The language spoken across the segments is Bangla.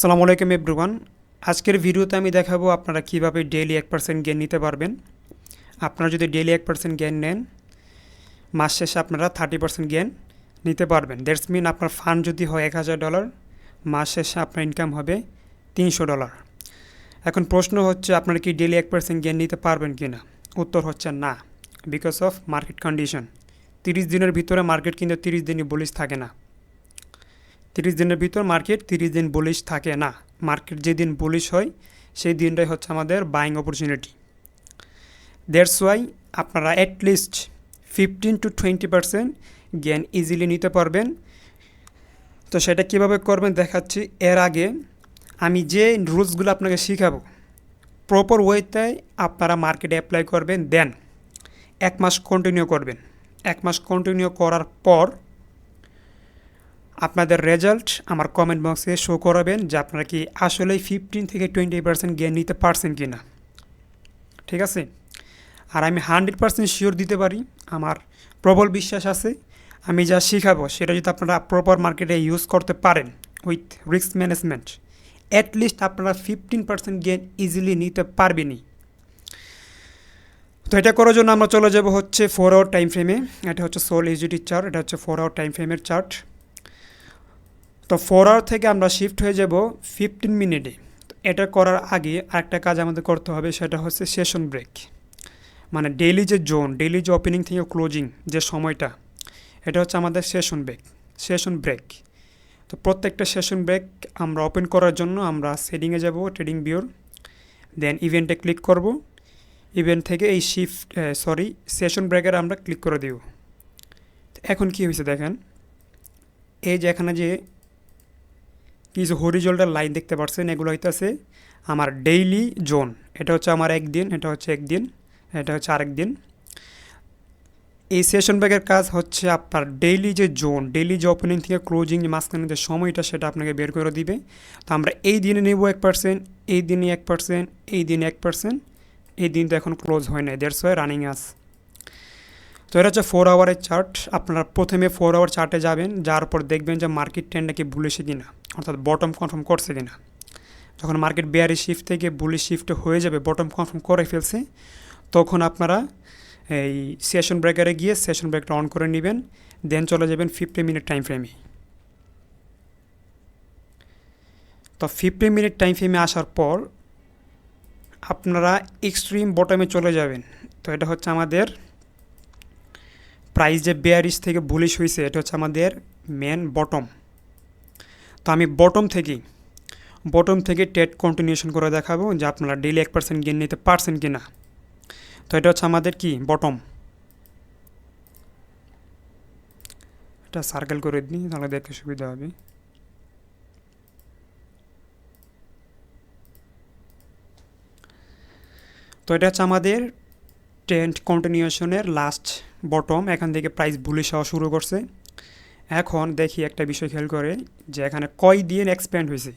আসসালামু আলাইকুম এভরিওয়ান। আজকের ভিডিওতে আমি দেখাবো আপনারা কিভাবে ডেইলি 1% গেইন নিতে পারবেন। আপনারা যদি ডেইলি 1% গেইন নেন, মাস শেষে আপনারা 30% গেইন নিতে পারবেন। দ্যাটস মিন আপনার ফান্ড যদি হয় $1000, মাস শেষে আপনার ইনকাম হবে $300। এখন প্রশ্ন হচ্ছে আপনারা কি ডেইলি 1% গেইন নিতে পারবেন কি না? উত্তর হচ্ছে না, বিকজ অফ মার্কেট কন্ডিশন। 30 দিনের ভিতরে মার্কেট কিন্তু 30 দিনই বুলিশ থাকে না। 30 দিনের ভিতর মার্কেট 30 দিন বুলিশ থাকে না। মার্কেট যেদিন বুলিশ হয় সেই দিনটাই হচ্ছে আমাদের বাইং অপরচুনিটি। দ্যাটস ওয়াই আপনারা অ্যাটলিস্ট 15-20% গেইন ইজিলি নিতে পারবেন। তো সেটা কীভাবে করবেন দেখাচ্ছি। এর আগে আমি যে রুলসগুলো আপনাকে শেখাবো, প্রপার ওয়েতে আপনারা মার্কেটে অ্যাপ্লাই করবেন, দেন 1 মাস কন্টিনিউ করবেন। 1 মাস কন্টিনিউ করার পর আপনাদের রেজাল্ট আমার কমেন্ট বক্সে শো করাবেন যে আপনারা কি আসলেই 15-20% গেইন নিতে পারছেন কি না। ঠিক আছে? আর আমি 100% শিওর দিতে পারি, আমার প্রবল বিশ্বাস আছে, আমি যা শেখাবো সেটা যদি আপনারা প্রপার মার্কেটে ইউজ করতে পারেন উইথ রিস্ক ম্যানেজমেন্ট, অ্যাটলিস্ট আপনারা 15% গেইন ইজিলি নিতে পারবেনই। তো এটা করার জন্য আমরা চলে যাব হচ্ছে 4 আওয়ার টাইম ফ্রেমে। এটা হচ্ছে সোল ইউজিটি চার্ট, এটা হচ্ছে 4 আওয়ার টাইম ফ্রেমের চার্ট। তো 4 আওয়ার থেকে আমরা শিফট হয়ে যাব 15 মিনিটে। এটা করার আগে আরেকটা কাজ আমাদের করতে হবে, সেটা হচ্ছে সেশন ব্রেক। মানে ডেইলি যে জোন, ডেইলি যে ওপেনিং থেকে ক্লোজিং যে সময়টা, এটা হচ্ছে আমাদের সেশন ব্রেক। তো প্রত্যেকটা সেশন ব্রেক আমরা ওপেন করার জন্য আমরা সেটিংয়ে যাব, ট্রেডিং ভিউর, দেন ইভেন্টে ক্লিক করব। ইভেন্ট থেকে এই সেশন ব্রেকের আমরা ক্লিক করে দিব। এখন কি হয়েছে দেখেন, এই যে এখানে যে কিছু হরিজন্টাল লাইন দেখতে পাচ্ছেন, এগুলো হইতেছে আমার ডেইলি জোন। এটা হচ্ছে আমার একদিন, এটা হচ্ছে একদিন, এটা হচ্ছে আরেক দিন। এই সেশন ব্রেকের কাজ হচ্ছে আপনার ডেইলি যে জোন, ডেইলি যে ওপেনিং থেকে ক্লোজিং যে মাঝখানে যে সময়টা, সেটা আপনাকে বের করে দিবে। তো আমরা এই দিনে নেব 1%, এই দিনে 1%, এই দিনে 1%, এই দিন তো এখন ক্লোজ হয় নাই, দ্যাটস ওয়াই রানিং আস। তো এটা হচ্ছে 4 আওয়ারের চার্ট। আপনারা প্রথমে 4 আওয়ার চার্টে যাবেন, যার পর দেখবেন যে মার্কেট ট্রেন্ডটা কি বুলিশে কিনা, অর্থাৎ বটম কনফার্ম করছে কিনা। যখন মার্কেট বেয়ারি শিফট থেকে বুলিশ শিফটে হয়ে যাবে, বটম কনফার্ম করে ফেলছে, তখন আপনারা এই সেশন ব্রেকারে গিয়ে সেশন ব্রেকটা অন করে নেবেন, দেন চলে যাবেন 50 মিনিট টাইম ফ্রেমে। তো 50 মিনিট টাইম ফ্রেমে আসার পর আপনারা এক্সট্রিম বটমে চলে যাবেন। তো এটা হচ্ছে আমাদের প্রাইস যে বেয়ারিশ থেকে বুলিশ হয়েছে, এটা হচ্ছে আমাদের মেন বটম। তো আমি বটম থেকে ট্রেড কন্টিনিউশন করে দেখাবো যে আপনারা ডেইলি 1% গেইন নিতে পারছেন কি না। তো এটা হচ্ছে আমাদের কি বটম। এটা সার্কেল করে দিই, তাহলে দেখতে সুবিধা হবে। তো এটা হচ্ছে আমাদের ট্রেন্ড কন্টিনিউশনের লাস্ট বটম। এখান থেকে প্রাইস বুলিশ হওয়া শুরু করছে। এখন দেখি একটা বিষয় খেয়াল করে যে এখানে কয় দিন এক্সপ্যান্ড হয়েছে।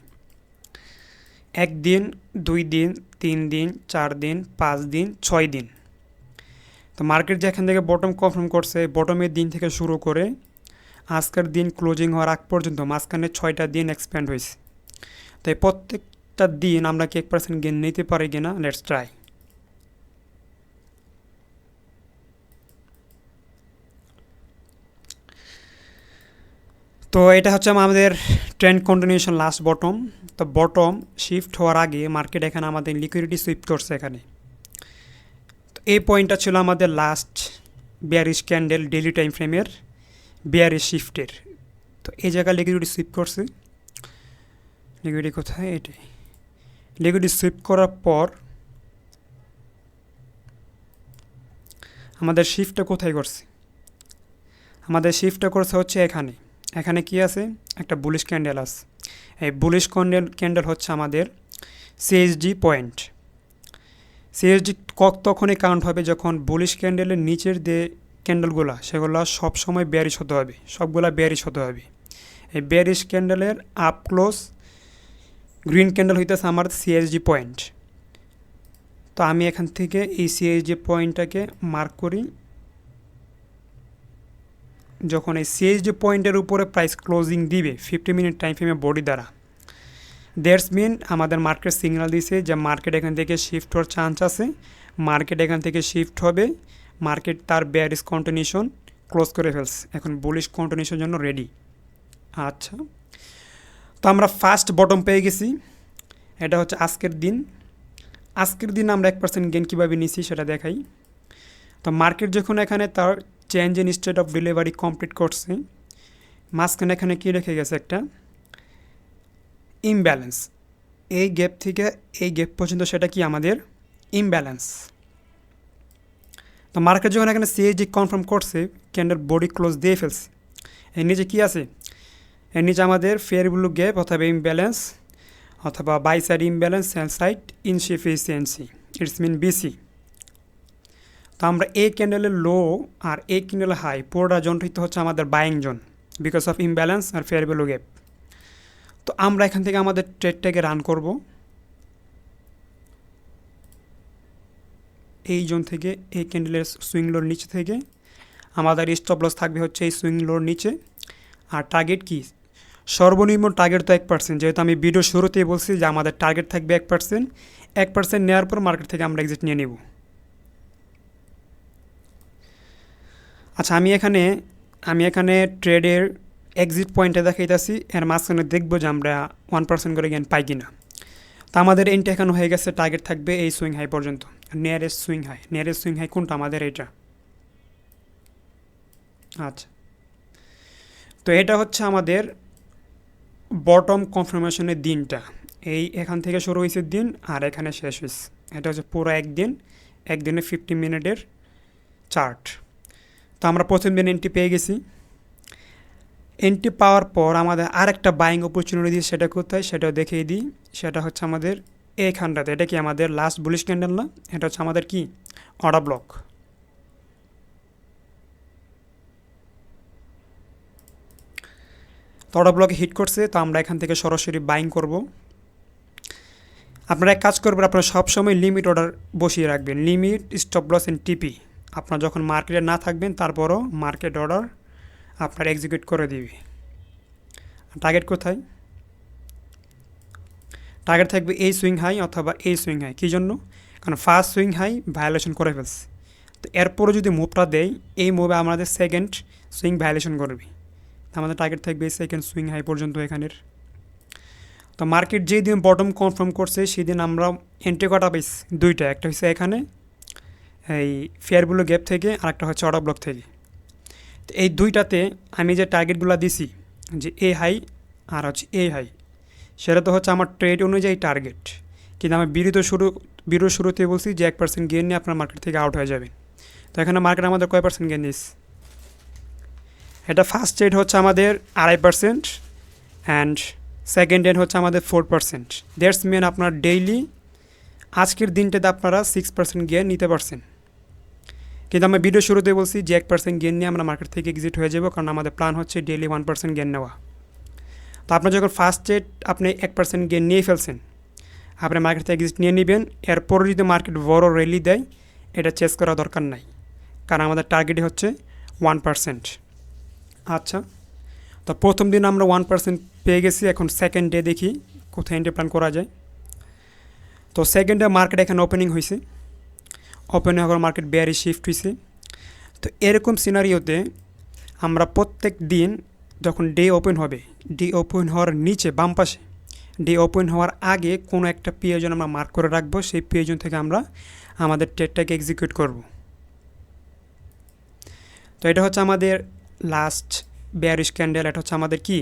1 দিন, 2 দিন, 3 দিন, 4 দিন, 5 দিন, 6 দিন। তো মার্কেট যে এখান থেকে বটম কনফার্ম করছে, বটমের দিন থেকে শুরু করে আজকের দিন ক্লোজিং হওয়ার আগ পর্যন্ত মাঝখানে 6টা দিন এক্সপ্যান্ড হয়েছে। তো এই প্রত্যেকটা দিন আমরা কি 1% গেইন নিতে পারি কিনা, লেটস ট্রাই। তো এটা হচ্ছে আমাদের ট্রেন্ড কন্টিনিউশন লাস্ট বটম। তো বটম শিফট হওয়ার আগে মার্কেট এখানে আমাদের লিকুইডিটি সুইপ করছে এখানে। তো এই পয়েন্টটা ছিল আমাদের last bearish candle daily time ফ্রেমের বেয়ারিশ শিফটের। তো এই জায়গায় লিকুইডিটি সুইপ করছে। লিকুইডিটি কোথায়? এটাই। লিকুইডিটি সুইপ করার পর আমাদের শিফটটা কোথায় করছে? আমাদের শিফটটা করছে হচ্ছে এখানে। এখানে কি আছে? একটা বুলিশ ক্যান্ডেল আছে। এই বুলিশ ক্যান্ডেল হচ্ছে আমাদের সিএসডি পয়েন্ট। সিএসডি তখনই কাউন্ট হবে যখন বুলিশ ক্যান্ডেলের নিচের যে ক্যান্ডেলগুলো, সেগুলো সবসময় বেয়ারিশ হতে হবে, সবগুলা বেয়ারিশ হতে হবে। এই বেয়ারিশ ক্যান্ডেলের আপ ক্লোজ গ্রিন ক্যান্ডেল হইতেছে আমার সিএসডি পয়েন্ট। তো আমি এখান থেকে এই সিএসডি পয়েন্টটাকে মার্ক করি। যখন এই সিএসডি পয়েন্টের উপরে প্রাইস ক্লোজিং দিবে 50 মিনিট টাইম ফ্রেমে বডি দ্বারা, দ্যাটস মিন আমাদের মার্কেট সিগন্যাল দিছে যে মার্কেট এখান থেকে শিফট হওয়ার চান্স আছে, মার্কেট এখান থেকে শিফট হবে, মার্কেট তার বেয়ারিশ কন্টিনিউশন ক্লোজ করে ফেলছে, এখন বুলিশ কন্টিনিউশনের জন্য রেডি। আচ্ছা, তো আমরা ফার্স্ট বটম পেয়ে গেছি, এটা হচ্ছে আজকের দিন। আজকের দিন আমরা 1% গেন কীভাবে নিছি সেটা দেখাই। তো মার্কেট যখন এখানে তার change in state of delivery complete করছে, মাঝখানে এখানে কী রেখে গেছে একটা ইমব্যালেন্স, এই গ্যাপ থেকে এই গ্যাপ পর্যন্ত সেটা কি আমাদের ইমব্যালেন্স। তো মার্কেট যখন এখানে সিএসডি কনফার্ম করছে, ক্যান্ডেল বডি ক্লোজ দিয়ে ফেলছে, এর নিচে কী আছে, এর নিচে আমাদের ফেয়ার ভ্যালু গ্যাপ অথবা ইমব্যালেন্স অথবা buy side imbalance, sell side inefficiency, it's mean BISI. তো আমরা এই ক্যান্ডেলের লো আর এই ক্যান্ডেলের হাই পুরোটা জোনটা হচ্ছে আমাদের buying zone because of imbalance আর ফেয়ার ভ্যালু গ্যাপ। তো আমরা এখান থেকে আমাদের ট্রেডটাকে রান করব এই জোন থেকে, এই ক্যান্ডেলের সুইং লোর নিচে থেকে। আমাদের স্টপ লস থাকবে হচ্ছে এই সুইং লোর নিচে। আর টার্গেট কি, সর্বনিম্ন টার্গেট তো 1%, যেহেতু আমি ভিডিও শুরুতেই বলছি যে আমাদের টার্গেট থাকবে 1%, 1% নেওয়ার পর মার্কেট থেকে আমরা এক্সিট নিয়ে নেব। আচ্ছা, আমি এখানে ট্রেডের এক্সিট পয়েন্টে দেখাইতেছি, এর মাঝখানে দেখবো যে আমরা 1% করে গেন পাই কিনা। তো আমাদের এন্ট্রি এখানে হয়ে গেছে, টার্গেট থাকবে এই সুইং হাই পর্যন্ত, নিয়ারেস্ট সুইং হাই কোনটা আমাদের এটা। আচ্ছা, তো এটা হচ্ছে আমাদের বটম কনফার্মেশনের দিনটা, এই এখান থেকে শুরু হয়েছে দিন আর এখানে শেষ হয়েছে, এটা হচ্ছে পুরো একদিনে 50 মিনিটের চার্ট। তো আমরা প্রথম দিন এন্ট্রি পেয়ে গেছি। এন্ট্রি পাওয়ার পর আমাদের আরেকটা বাইং অপরচুনিটি দিয়ে, সেটা কোথায় সেটাও দেখিয়ে দিই। সেটা হচ্ছে আমাদের এইখানটাতে, এটা কি আমাদের লাস্ট বুলিশ ক্যান্ডেল না, এটা হচ্ছে আমাদের কি অর্ডার ব্লক। তো অর্ডার ব্লকে হিট করছে, তো আমরা এখান থেকে সরাসরি বাইং করব। আপনারা এক কাজ করবেন, আপনারা সবসময় লিমিট অর্ডার বসিয়ে রাখবেন, লিমিট স্টপ লস এন্ড টিপি। আপনারা যখন মার্কেটে না থাকবেন তারপরও মার্কেট অর্ডার আপনার এক্সিকিউট করে দিবে। টার্গেট কোথায়, টার্গেট থাকবে এই সুইং হাই অথবা এই সুইং হাই। কী জন্য, কারণ ফার্স্ট সুইং হাই ভায়োলেশন করে ফেলছে, তো এরপরে যদি মুভটা দেয়, এই মুভে আমাদের সেকেন্ড সুইং ভায়োলেশন করবে, আমাদের টার্গেট থাকবে সেকেন্ড সুইং হাই পর্যন্ত এখানের। তো মার্কেট যেদিন বটম কনফার্ম করছে সেদিন আমরা এন্ট্রি কটা পাইছি দুইটা, একটা হচ্ছে এখানে এই ফেয়ার ভ্যালু গ্যাপ থেকে, আর একটা হচ্ছে অর্ডার ব্লক থেকে। তো এই দুইটাতে আমি যে টার্গেটগুলো দিছি, যে এ হাই আর হচ্ছে এ হাই, সেটা তো হচ্ছে আমার ট্রেড অনুযায়ী টার্গেট, কিন্তু আমি ভিডিও শুরুতে বলছি যে 1% গেন নিয়ে আপনার মার্কেট থেকে আউট হয়ে যাবে। তো এখানে মার্কেট আমাদের কয় পার্সেন্ট গেন দিস, এটা ফার্স্ট ট্রেড হচ্ছে আমাদের 2.5% অ্যান্ড সেকেন্ড ডে হচ্ছে আমাদের 4%। দ্যাটস মিন আপনার ডেইলি আজকের দিনটাতে আপনারা 6% গেন নিতে পারছেন। কিন্তু আমি ভিডিও শুরুতে বলছি যে 1% গেন নিয়ে আমরা মার্কেট থেকে এক্সিট হয়ে যাব, কারণ আমাদের প্ল্যান হচ্ছে ডেইলি 1% গেন নেওয়া। তো আপনার যখন ফার্স্ট ট্রেড আপনি 1% গেন নিয়ে ফেলছেন, আপনি মার্কেট থেকে এক্সিট নিয়ে নেবেন। এরপরে যদি মার্কেট বড় র্যালি দেয়, এটা চেস করা দরকার নাই, কারণ আমাদের টার্গেটই হচ্ছে 1%। আচ্ছা, তো প্রথম দিন আমরা 1% পেয়ে গেছি, এখন সেকেন্ড ডে দেখি কোথায় এন্ট্রি প্ল্যান করা যায়। তো সেকেন্ড ডে মার্কেট এখানে ওপেনিং হয়েছে, ওপেনিং হওয়ার মার্কেট বেয়ারিশ শিফট হয়েছে। তো এরকম সিনারিওতে আমরা প্রত্যেক দিন যখন ডে ওপেন হবে, ডে ওপেন হওয়ার নিচে বাম পাশে, ডে ওপেন হওয়ার আগে কোনো একটা পিএজন আমরা মার্ক করে রাখবো, সেই পিএজন থেকে আমরা আমাদের ট্রেডটাকে এক্সিকিউট করব। তো এটা হচ্ছে আমাদের লাস্ট বেয়ারিশ ক্যান্ডেল, এটা হচ্ছে আমাদের কি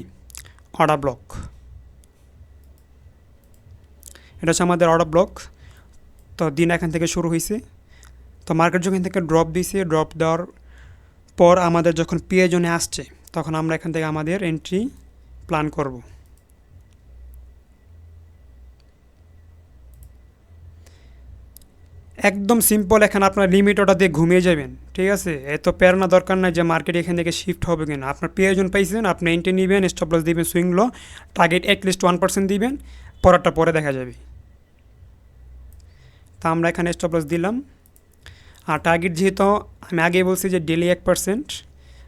অর্ডার ব্লক, এটা হচ্ছে আমাদের অর্ডার ব্লক। তো দিন এখান থেকে শুরু হয়েছে, তো মার্কেট যখন থেকে ড্রপ দিয়েছে, ড্রপ দেওয়ার পর আমাদের যখন পিএজনে আসছে, তখন আমরা এখান থেকে আমাদের এন্ট্রি প্ল্যান করব। একদম সিম্পল, এখানে আপনার লিমিট অর্ডার দিয়ে ঘুমিয়ে যাবেন, ঠিক আছে। এত প্যারানা দরকার নাই যে মার্কেট এখান থেকে শিফট হবে কিনা। আপনার পিএজন পাইছেন, আপনি এন্ট্রি নেবেন, স্টপ লস দিবেন, সুইং লো, টার্গেট অ্যাটলিস্ট 1% দিবেন, পরেরটা পরে দেখা যাবে। তা আমরা এখানে স্টপ লস দিলাম, আর টার্গেট যেহেতু আমি আগে বলছি যে ডেলি 1%,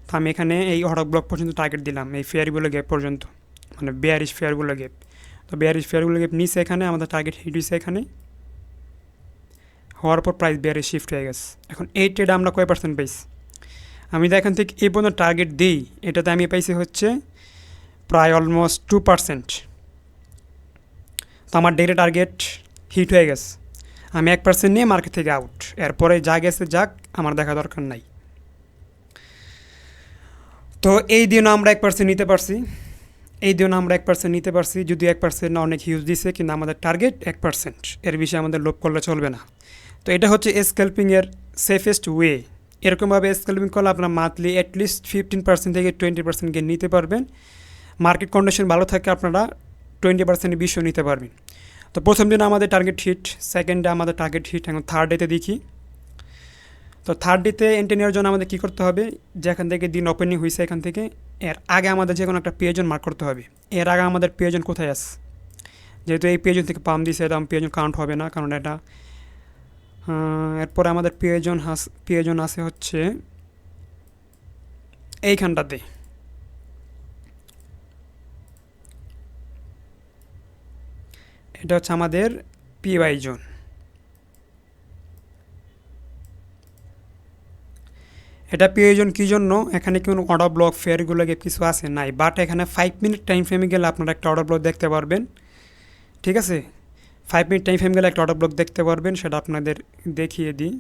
তো আমি এখানে এই অর্ডার ব্লক পর্যন্ত টার্গেট দিলাম, এই ফেয়ারগুলো গ্যাপ পর্যন্ত, মানে বেয়ারিশ ফেয়ারগুলো গ্যাপ। তো বেয়ারিশ ফেয়ারগুলোকে নিচে এখানে আমাদের টার্গেট হিট হয়েছে এখানে, হওয়ার পর প্রাইস বেয়ারে শিফট হয়ে গেছে। এখন এই ট্রেডে আমরা কয় পার্সেন্ট পাইছি, আমি তো এখান থেকে এই পর্যন্ত টার্গেট দিই, এটাতে আমি পাইছি হচ্ছে প্রায় অলমোস্ট 2%। তো আমার ডেইলি টার্গেট হিট হয়ে গেছে, আমি 1% নিয়ে মার্কেট থেকে আউট। এরপরে যা গেছে যাক, আমার দেখা দরকার নাই। তো এই দিনও আমরা 1% নিতে পারছি, এই দিনও আমরা 1% নিতে পারছি, যদিও 1% না অনেক হিউজ দিছে, কিন্তু আমাদের টার্গেট 1%, এর বেশি আমাদের লোভ করলে চলবে না। তো এটা হচ্ছে স্ক্যাল্পিংয়ের সেফেস্ট ওয়ে। এরকমভাবে স্ক্যাল্পিং করলে আপনার মান্থলি অ্যাটলিস্ট 15% থেকে 20% গেইন নিতে পারবেন। মার্কেট কন্ডিশন ভালো থাকে আপনারা 20% বেশিও নিতে পারবেন। তো প্রথম দিনে আমাদের টার্গেট হিট, সেকেন্ড ডে আমাদের টার্গেট হিট, এখন থার্ড ডেতে দেখি। তো থার্ড ডেতে এন্ট্রি নেওয়ার জন্য আমাদের কী করতে হবে, যেখান থেকে দিন ওপেনিং হয়েছে এখান থেকে এর আগে আমাদের যে কোনো একটা পেজন মার্ক করতে হবে। এর আগে আমাদের পেজন কোথায় আছে, যেহেতু এই পেজন থেকে পাম দিছে, এটা পেজন কাউন্ট হবে না, কারণ এটা এরপরে আমাদের পেজন আছে হচ্ছে এইখানটাতে। এটা হচ্ছে আমাদের পিওয়াই জোন। এটা প্রয়োজন কী জন্য, এখানে কোনো অর্ডার ব্লক ফেয়ারগুলোকে কিছু আছে নাই, বাট এখানে 5 মিনিট টাইম ফ্রেমে গেলে আপনারা একটা অর্ডার ব্লক দেখতে পারবেন। ঠিক আছে, 5 মিনিট টাইম ফ্রেম গেলে একটা অর্ডার ব্লক দেখতে পারবেন, সেটা আপনাদের দেখিয়ে দিই।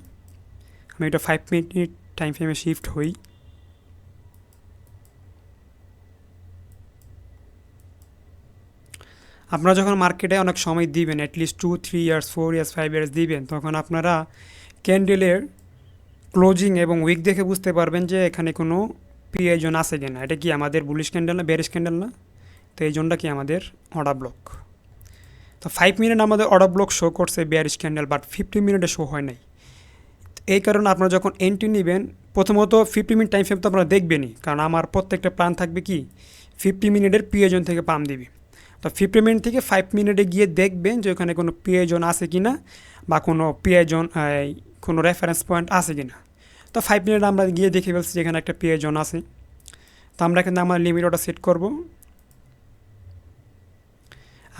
আমি এটা 5 মিনিট টাইম ফ্রেমে শিফট হই। আপনারা যখন মার্কেটে অনেক সময় দিবেন, অ্যাটলিস্ট 2-3 ইয়ার্স 4 ইয়ার্স 5 ইয়ার্স দিবেন, তখন আপনারা ক্যান্ডেলের ক্লোজিং এবং উইক দেখে বুঝতে পারবেন যে এখানে কোনো পিআই জোন আছে কিনা। এটা কি আমাদের বুলিশ ক্যান্ডেল না বেয়ারিশ ক্যান্ডেল না? তো এই জোনটা কি আমাদের অর্ডার ব্লক। তো 5 মিনিট আমাদের অর্ডার ব্লক শো করছে বেয়ারিশ ক্যান্ডেল, বাট 50 মিনিটে শো হয় নাই। এই কারণে আপনারা যখন এন্ট্রি নেবেন, প্রথমত 50 মিনিট টাইম ফ্রেম তো আপনারা দেখবেনই, কারণ আমার প্রত্যেকটা প্ল্যান থাকবে কি 50 মিনিটের পিআই জোন থেকে পাম দিবে। তো 50 মিনিট থেকে 5 মিনিটে গিয়ে দেখবেন যে ওখানে কোনো পিআই জোন আছে কি না, বা কোনো পিআই জোন কোনো রেফারেন্স পয়েন্ট আছে কি না। তো 5 মিনিট আমরা গিয়ে দেখে ফেলছি যেখানে একটা পিআই জোন আছে। তো আমরা এখানে আমার লিমিট অর্ডার সেট করব।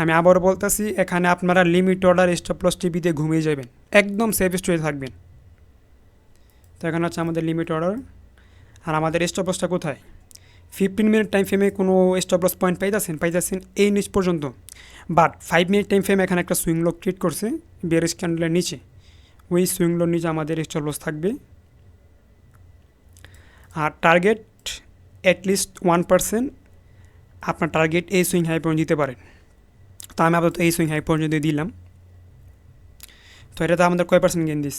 আমি আবারও বলতেছি, এখানে আপনারা লিমিট অর্ডার স্টপ লস টিভিতে ঘুমিয়ে যাবেন, একদম সেফেস্ট হয়ে থাকবেন। তো এখানে হচ্ছে আমাদের লিমিট অর্ডার, আর আমাদের স্টপ লসটা কোথায়, 15 মিনিট টাইম ফ্রেমে কোনো স্টপ লস পয়েন্ট পাইতেছেন এই নিচ পর্যন্ত, বাট 5 মিনিট টাইম ফ্রেমে এখানে একটা সুইং লো ক্রিয়েট করছে বেয়ারিশ ক্যান্ডেলের নিচে, ওই সুইং লোর নিচে আমাদের স্টপ লস থাকবে। আর টার্গেট অ্যাটলিস্ট 1% আপনার টার্গেট এই সুইং হাই পর্যন্ত দিতে পারেন। তো আমি আপাতত এই সুইং হাই পর্যন্ত দিলাম। তো এটাতে আমাদের কয় পার্সেন্ট গেইন দিস,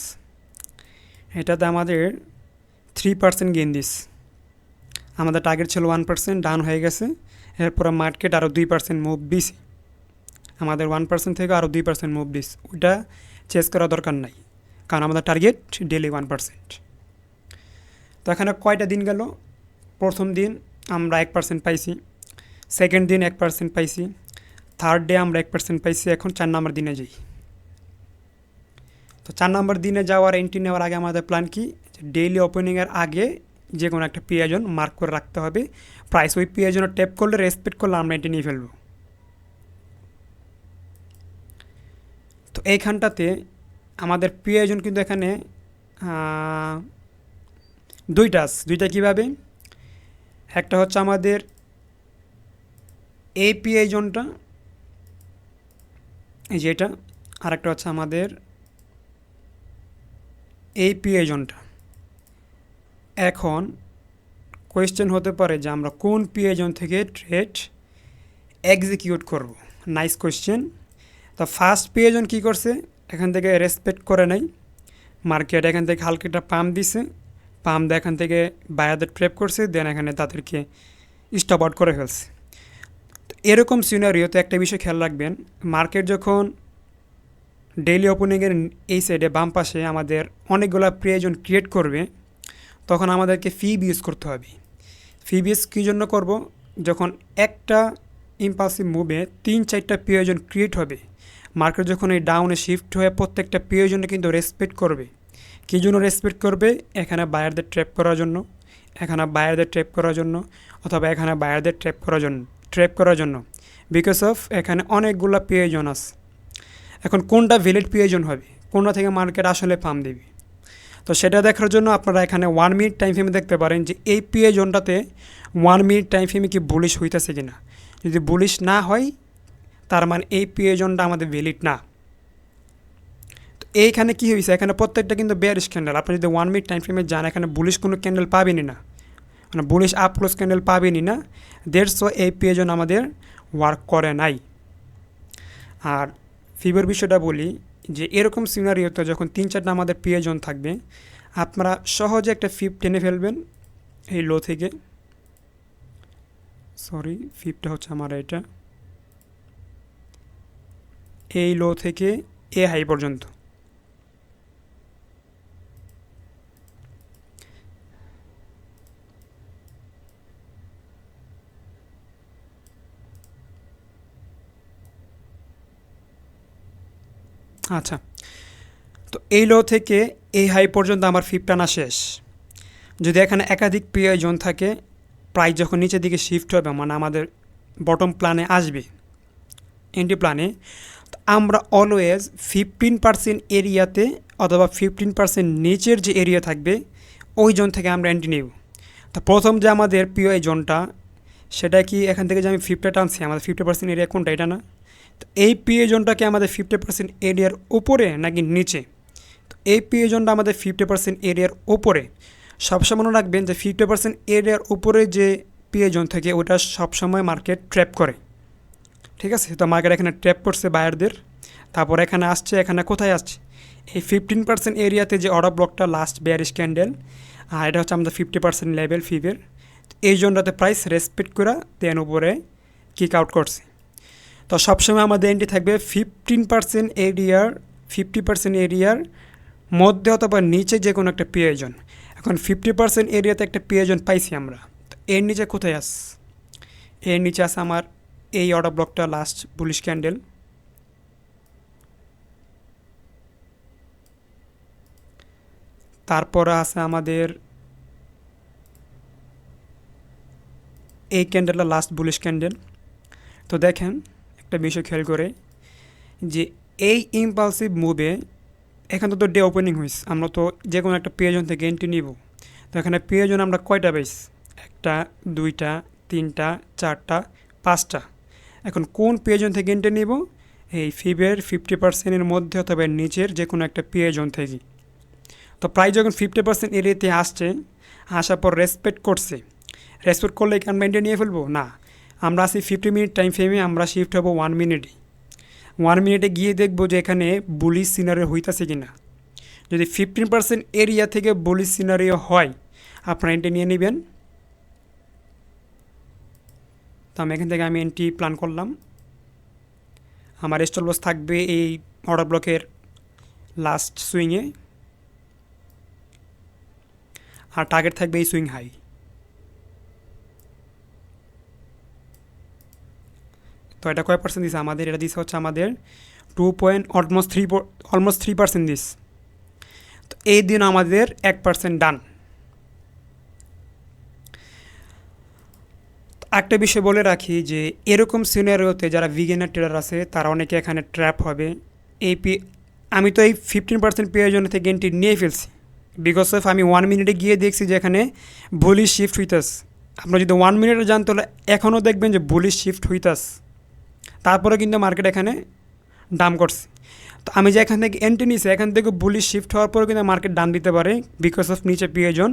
এটাতে আমাদের 3% গেইন দিস। আমাদের টার্গেট ছিল 1%, ডাউন হয়ে গেছে। এরপর মার্কেট আরও 2% মুভ দিস, আমাদের 1% থেকে আরও 2% মুভ দিস, ওইটা চেস করা দরকার নাই, কারণ আমাদের টার্গেট ডেলি 1%। তো এখানে কয়টা দিন গেল, প্রথম দিন আমরা 1% পাইছি, সেকেন্ড দিন 1% পাইছি, থার্ড ডে আমরা 1% পাইছি। এখন 4 নম্বর দিনে যাই। তো 4 নম্বর দিনে যাওয়ার এন্ট্রি নেওয়ার আগে আমাদের প্ল্যান কি, ডেইলি ওপেনিংয়ের আগে যে কোনো একটা পিআই জোন মার্ক করে রাখতে হবে। প্রাইস ওই পিআই জোনে ট্যাপ করলে, রেসপেক্ট করলে আমরা এন্ট্রি নিয়ে ফেলবো। তো এইখানটাতে আমাদের পিআই জোন কিন্তু এখানে দুইটা কীভাবে, একটা হচ্ছে আমাদের এই পিআই জোনটা, এই যে এটা, আর একটা হচ্ছে আমাদের এই পিআই জোনটা। এখন কোয়েশ্চেন হতে পারে যে আমরা কোন পিআই জোন থেকে ট্রেড এক্সিকিউট করব। Nice question. তো ফার্স্ট পিআই জোন কী করছে, এখান থেকে রেসপেক্ট করে নাই মার্কেট, এখান থেকে হালকা একটা পাম্প দিছে, পাম্প দিয়ে এখান থেকে বায়ারদের ট্র্যাপ করছে, দেন এখানে তাদেরকে স্টপ আউট করে ফেলছে। তো এরকম সিনারিওতে একটা বিষয় খেয়াল রাখবেন, মার্কেট যখন ডেইলি ওপেনিংয়ের এই সাইডে বাম পাশে আমাদের অনেকগুলো পিআই জোন ক্রিয়েট করবে, তখন আমাদেরকে ফিব ইউজ করতে হবে। ফিব ইউজ কী জন্য করব, যখন একটা ইম্পালসিভ মুভে 3-4টা পিআই জোন ক্রিয়েট হবে, মার্কেট যখন এই ডাউনে শিফট হয়ে প্রত্যেকটা পিআই জোনে কিন্তু রেসপেক্ট করবে। কী জন্য রেসপেক্ট করবে, এখানে বায়ারদের ট্র্যাপ করার জন্য, এখানে বায়ারদের ট্র্যাপ করার জন্য, অথবা এখানে বায়ারদের ট্র্যাপ করার জন্য। বিকজ অফ এখানে অনেকগুলো প্রয়োজন আছে। এখন কোনটা ভ্যালিড প্রয়োজন হবে, কোনটা থেকে মার্কেট আসলে পাম্প দেবে, তো সেটা দেখার জন্য আপনারা এখানে 1 মিনিট টাইম ফ্রেমে দেখতে পারেন যে এই প্রয়োজনটাতে 1 মিনিট টাইম ফ্রেমে কি বুলিশ হইতেছে কিনা। যদি বুলিশ না হয় তার মানে এই প্রয়োজনটা আমাদের ভ্যালিড না। তো এইখানে কী হয়েছে, এখানে প্রত্যেকটা কিন্তু বেয়ারিশ ক্যান্ডেল। আপনি যদি 1 মিনিট টাইম ফ্রেমে যান এখানে বুলিশ কোনো ক্যান্ডেল পাবেনই না, মানে বুলিশ আপ ক্লোজ ক্যান্ডেল পাবেনই না। দ্যাটস ওয়াই এই প্রয়োজন আমাদের ওয়ার্ক করে নাই। আর ফিবের বিষয়টা বলি যে এরকম সিনারিওতে যখন 3-4টা আমাদের প্রয়োজন থাকবে, আপনারা সহজে একটা ফিব টেনে ফেলবেন এই লো থেকে। সরি, ফিবটা হচ্ছে আমার এটা, এই লো থেকে এ হাই পর্যন্ত। আচ্ছা, তো এই লো থেকে এই হাই পর্যন্ত আমার ফিব টানা শেষ। যদি এখানে একাধিক পিআই জোন থাকে, প্রাইস যখন নিচের দিকে শিফট হবে মানে আমাদের বটম প্ল্যানে আসবে, এন্ট্রি প্ল্যানে, তো আমরা অলওয়েজ 15% এরিয়াতে অথবা 15% নিচের যে এরিয়া থাকবে ওই জোন থেকে আমরা এন্ট্রি নেব। তো প্রথম যে আমাদের পিআই জোনটা, সেটা কি এখান থেকে যে আমি ফিফটা টানছি, আমাদের 50% এরিয়া কোনটা, এটা না? তো এই পিআই জোনটাকে আমাদের 50% এরিয়ার উপরে নাকি নিচে? তো এই পিআই জোনটা আমাদের 50% এরিয়ার উপরে। সবসময় মনে রাখবেন যে 50% এরিয়ার উপরে যে পিআই জোন থাকে ওটা সবসময় মার্কেট ট্র্যাপ করে, ঠিক আছে? তো মার্কেট এখানে ট্র্যাপ করছে বায়ারদের, তারপর এখানে আসছে, এখানে কোথায় আসছে এই 15% এরিয়াতে যে অর্ডার ব্লকটা লাস্ট বেয়ারিশ ক্যান্ডেল, আর এটা হচ্ছে আমাদের 50% লেভেল ফিবের। এই জোনটাতে প্রাইস রেসপেক্ট করে দেন উপরে কিক আউট করছে। তো সবসময় আমাদের এন্ট্রি থাকবে 15% এরিয়ার 50% এরিয়ার মধ্যে অথবা নিচে যে কোনো একটা প্রয়োজন। এখন 50% এরিয়াতে একটা প্রয়োজন পাইছি আমরা, তো এর নিচে কোথায় আস? এর নিচে আছে আমার এই অর্ডার ব্লকটা লাস্ট বুলিশ ক্যান্ডেল, তারপর আছে আমাদের এই ক্যান্ডেলটা লাস্ট বুলিশ ক্যান্ডেল। তো দেখেন একটা বিষয় খেয়াল করে যে এই ইম্পালসিভ মুভে এখান তো ডে ওপেনিং হয়েছে, আমরা তো যে কোনো একটা প্রয়োজন থেকে এন্ট্রি নিব। তো এখানে প্রয়োজন আমরা কয়টা পাইছি? 1টা 2টা 3টা 4টা 5টা। এখন কোন প্রয়োজন থেকে এন্ট্রি নিব? এই ফিবের 50%-এর মধ্যে অথবা নিচের যে কোনো একটা প্রয়োজন থেকে। তো প্রায় যখন 50% এরিয়াতে আসছে, আসার পর রেসপেক্ট করছে, রেসপেক্ট করলে কি আমরা এন্ট্রি নিয়ে ফেলবো? না, আমরা আসি 50 মিনিট টাইম ফ্রেমে, আমরা শিফট হবো 1 মিনিটে। 1 মিনিটে গিয়ে দেখবো যে এখানে বুলিশ সিনারিও হইতাছে কিনা। যদি 15% এরিয়া থেকে বুলিশ সিনারিও হয়, আপনারা এন্ট্রি নিয়ে নেবেন। তো আমি এখান থেকে এন্ট্রি প্ল্যান করলাম। আমার স্টল লস থাকবে এই অর্ডার ব্লকের লাস্ট সুইংয়ে, আর টার্গেট থাকবে এই সুইং হাই। তো এটা কয় পার্সেন্ট দিছে আমাদের? এটা দিছে হচ্ছে আমাদের অলমোস্ট 3% দিস। তো এই দিন আমাদের 1% ডান। একটা বিষয় বলে রাখি যে এরকম সিনারিওতে যারা বিগিনার ট্রেডার আছে তারা অনেকে এখানে ট্র্যাপ হবে। আমি তো এই 15% প্রয়োজন থেকে এন্ট্রি নিয়ে ফেলছি, বিকজ অফ আমি 1 মিনিটে গিয়ে দেখছি যে এখানে বুলিশ শিফট হইতাস। আপনারা যদি 1 মিনিটে যান তাহলে এখনও দেখবেন যে বুলিশ শিফট হইতাস, তারপরে কিন্তু মার্কেট এখানে ডাম করছে। তো আমি যে এখান থেকে এন্ট্রি নিয়েছি, এখান থেকে বুলিশ শিফট হওয়ার পরে কিন্তু মার্কেট ডান দিতে পারে, বিকজ অফ নিচে প্রয়োজন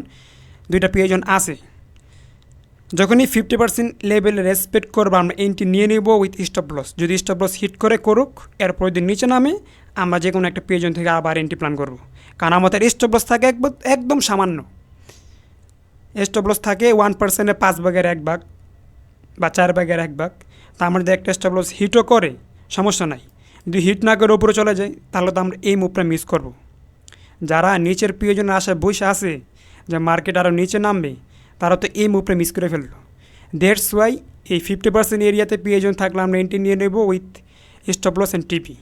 2টা প্রয়োজন আছে। যখনই 50% লেভেল রেসপেক্ট করবো আমরা এন্ট্রি নিয়ে নেব উইথ স্টপ লস। যদি স্টপ লস হিট করে করুক, এরপর যদি নিচে নামে আমরা যে কোনো একটা প্রয়োজন থেকে আবার এন্ট্রি প্ল্যান করব। কারণ আমাদের স্টপ লস থাকে একদম সামান্য। স্টপ লস থাকে 1%-এর 5 ভাগের 1 ভাগ বা 4 ভাগের 1 ভাগ। তা আমরা যদি একটা স্টপ লস হিটও করে সমস্যা নাই, যদি হিট না করে উপরে চলে যায় তাহলে তো আমরা এই মুভটা মিস করব। যারা নিচের প্রয়োজনের আশায় বসে আছে যে মার্কেট আরও নিচে নামবে, তারা তো এই মুভটা মিস করে ফেললো। দ্যাটস ওয়াই এই 50% এরিয়াতে প্রয়োজন থাকলে আমরা এন্ট্রি নিয়ে নেব উইথ স্টপ লস অ্যান্ড টিপি।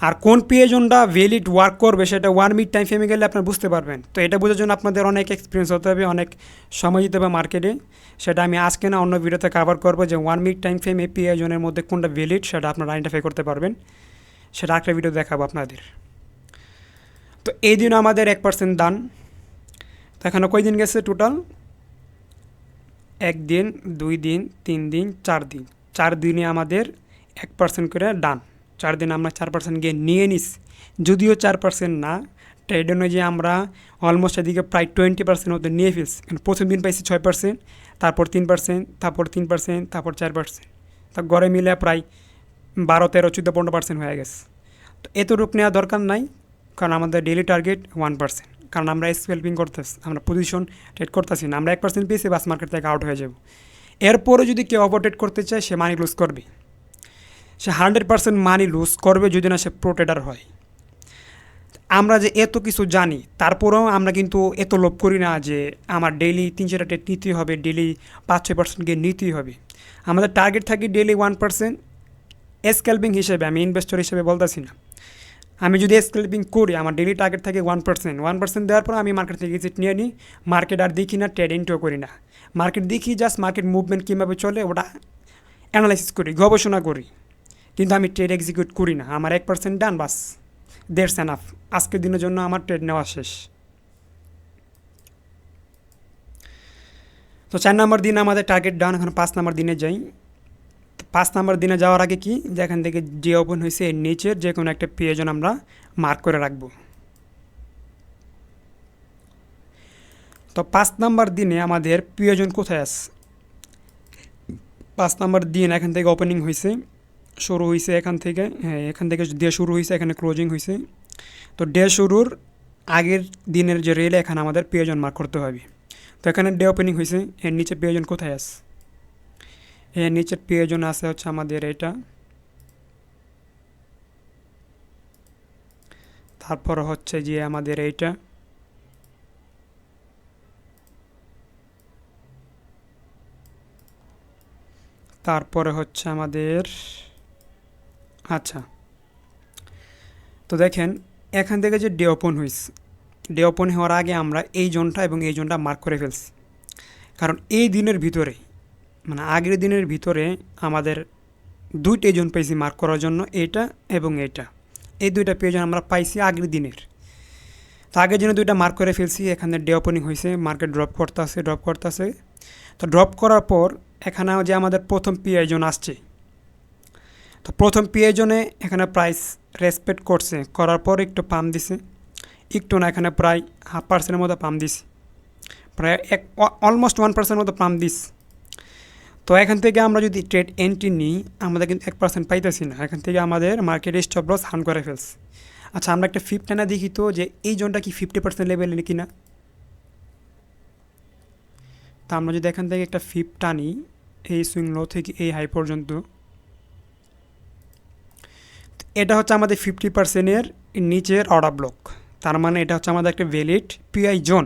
আর কোন পিএজনটা ভ্যালিড ওয়ার্ক করবে সেটা 1 মিনিট টাইম ফ্রেমে গেলে আপনারা বুঝতে পারবেন। তো এটা বোঝার জন্য আপনাদের অনেক এক্সপিরিয়েন্স হতে হবে, অনেক সময় দিতে হবে মার্কেটে। সেটা আমি আজকে না অন্য ভিডিওতে কভার করবো যে 1 মিনিট টাইম ফ্রেমে পিএজনের মধ্যে কোনটা ভ্যালিড সেটা আপনারা আইডেন্টিফাই করতে পারবেন। সেটা একটা ভিডিও দেখাবো আপনাদের। তো এই দিন আমাদের 1% ডান। তো এখানে কই দিন গেছে টোটাল? 1 দিন, 2 দিন, 3 দিন, 4 দিন। 4 দিনে আমাদের 1% করে ডান। 4 দিন আমরা 4% গিয়ে নিয়ে নিস, যদিও 4% না, ট্রেড অনুযায়ী আমরা অলমোস্ট এদিকে প্রায় 20% মতো নিয়ে ফেলছি। প্রথম দিন পাইছি 6%, তারপর 3%, তারপর 3%, তারপর 4%, তা গড়ে মিলে প্রায় 12, 13, 14, 15% হয়ে গেছে। তো এতটুকু নেওয়া দরকার নাই, কারণ আমাদের ডেইলি টার্গেট 1%। কারণ আমরা স্ক্যালপিং করতেছি, আমরা পজিশন ট্রেড করতেছি না। আমরা 1% পেয়েছি, বাস মার্কেট থেকে আউট হয়ে যাব। এরপরে যদি কেউ ওভার ট্রেড করতে চায় সে মানি লুজ করবে, সে 100% মানি লুজ করবে যদি না সে প্রো ট্রেডার হয়। আমরা যে এত কিছু জানি তারপরেও আমরা কিন্তু এত লোভ করি না যে আমার ডেইলি 3-4 ট্রেড নিতেই হবে, ডেইলি 5-6% গিয়ে নিতেই হবে। আমাদের টার্গেট থাকে ডেইলি 1%। স্ক্যালপিং হিসেবে, আমি ইনভেস্টর হিসেবে বলতেছি না, আমি যদি স্ক্যালপিং করি আমার ডেইলি টার্গেট থাকে 1%। 1% দেওয়ার পর আমি মার্কেট থেকে এক্সিট নিয়ে নিই। মার্কেট আর দেখি না, ট্রেড ইনটিও করি না। মার্কেট দেখি, জাস্ট মার্কেট মুভমেন্ট কীভাবে চলে ওটা অ্যানালাইসিস করি, গবেষণা করি, কিন্তু আমি ট্রেড এক্সিকিউট করি না। আমার 1% ডান, বাস, দ্যাটস এনাফ। আজকের দিনের জন্য আমার ট্রেড নেওয়া শেষ। তো 4 নম্বর দিন আমাদের টার্গেট ডান। এখন 5 নম্বর দিনে যাই। 5 নম্বর দিনে যাওয়ার আগে কি, যেখান থেকে যে ওপেন হয়েছে এর নিচের যে কোনো একটা পিএজন আমরা মার্ক করে রাখবো। তো 5 নম্বর দিনে আমাদের পিএজন কোথায় আছে? 5 নম্বর দিন এখান থেকে ওপেনিং হয়েছে, শুরু হয়েছে এখান থেকে, হ্যাঁ এখান থেকে ডে শুরু হয়েছে, এখানে ক্লোজিং হয়েছে। তো ডে শুরুর আগের দিনের যে রেল এখানে আমাদের পিএজন মার্ক করতে হবে। তো এখানে ডে ওপেনিং হয়েছে, এর নিচে পিএজন কোথায় আছে? এর নিচের পিএজন আছে হচ্ছে আমাদের এটা, তারপর হচ্ছে যে আমাদের এইটা, তারপরে হচ্ছে আমাদের, আচ্ছা তো দেখেন এখান থেকে যে ডে ওপেন হয়েছে, ডে ওপেন হওয়ার আগে আমরা এই জোনটা এবং এই জোনটা মার্ক করে ফেলছি। কারণ এই দিনের ভিতরে, মানে আগের দিনের ভিতরে আমাদের 2টা জোন পাইছি মার্ক করার জন্য, এটা এবং এটা। এই 2টা পেজন আমরা পাইছি আগের দিনের। তো আগের দিনে 2টা মার্ক করে ফেলছি। এখানে ডে ওপেনিং হয়েছে, মার্কেট ড্রপ করতেছে। তো ড্রপ করার পর এখানে যে আমাদের প্রথম পিআই জোন আসছে, তো প্রথম পিআই জোনে এখানে প্রাইস রেসপেক্ট করছে, করার পর একটু পাম্প দিছে, একটু না, এখানে প্রায় 0.5% মতো পাম্প দিছে, প্রায় অলমোস্ট 1% মতো পাম্প দিস। তো এখান থেকে আমরা যদি ট্রেড এন্ট্রি নিই আমাদের কিন্তু 1% পাইতেছি না। এখান থেকে আমাদের মার্কেট স্টপ লস হার্ন করে ফেলছে। আচ্ছা আমরা একটা 50 না দেখি তো যে এই জোনটা কি 50% লেভেলে কিনা। তা আমরা যদি এখান থেকে একটা 50 টানি এই সুইং লো থেকে এই হাই পর্যন্ত, এটা হচ্ছে আমাদের 50%-এর নিচের অর্ডার ব্লক। তার মানে এটা হচ্ছে আমাদের একটা ভ্যালিড পিআই জোন।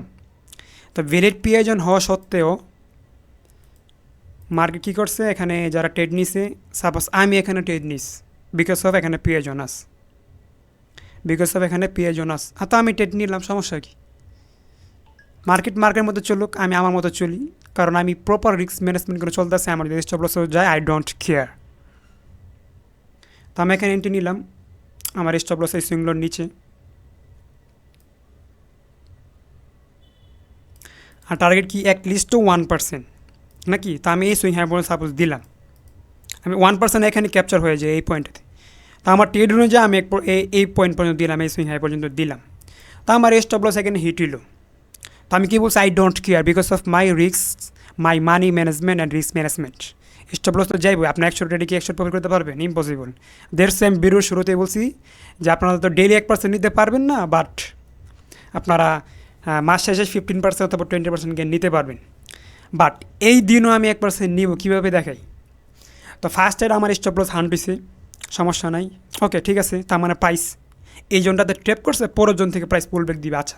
তো ভ্যালিড পিআই জোন হওয়া সত্ত্বেও মার্কেট কী করছে, এখানে যারা ট্রেড নিছে, সাপোজ আমি এখানে ট্রেড নিস, বিকজ অফ এখানে পিআই জোন আস, তো আমি ট্রেড নিলাম, সমস্যা কি? মার্কেটের মতো চলুক, আমি আমার মতো চলি, কারণ আমি প্রপার রিস্ক ম্যানেজমেন্ট করে চলতেছে। আমার যদি স্টপ লস যায় আই ডোন্ট কেয়ার। তো আমি এখানে এন্ট্রি নিলাম, আমার স্টপ লস এই সুইংলোর নিচে, আর টার্গেট কি অ্যাটলিস্ট 1% নাকি। তো আমি এই সুইং হাই পর্যন্ত সাপোজ দিলাম, আমি 1% এখানে ক্যাপচার হয়ে যায় এই পয়েন্টে। তো আমার ট্রেড অনুযায়ী আমি এই পয়েন্ট পর্যন্ত দিলাম, এই সুইং হাই পর্যন্ত দিলাম। তো আমার স্টপ লস এখানে হিট হলো। তো আমি কী বলছি, I don't care because of my risk, my money management and risk management. Stop loss তো যাইব, আপনি 100 ট্রেডে কি 100 প্রফিট করতে পারবেন? ইম্পসিবল। সেম ভিডিওর শুরুতে বলছি যে আপনারা তো ডেইলি 1% নিতে পারবেন না, বাট আপনারা মাস শেষে 15% অথবা 20% গেন নিতে পারবেন। বাট এই দিনও আমি 1% নিব, কীভাবে দেখাই। তো ফার্স্ট এড আমার স্টপ লস হান্ড হয়েছে, সমস্যা নাই, ওকে ঠিক আছে। তার মানে প্রাইস এই জোনটাতে ট্র্যাপ করছে, পরের জোন থেকে প্রাইস পুল ব্যাক দিবে। আচ্ছা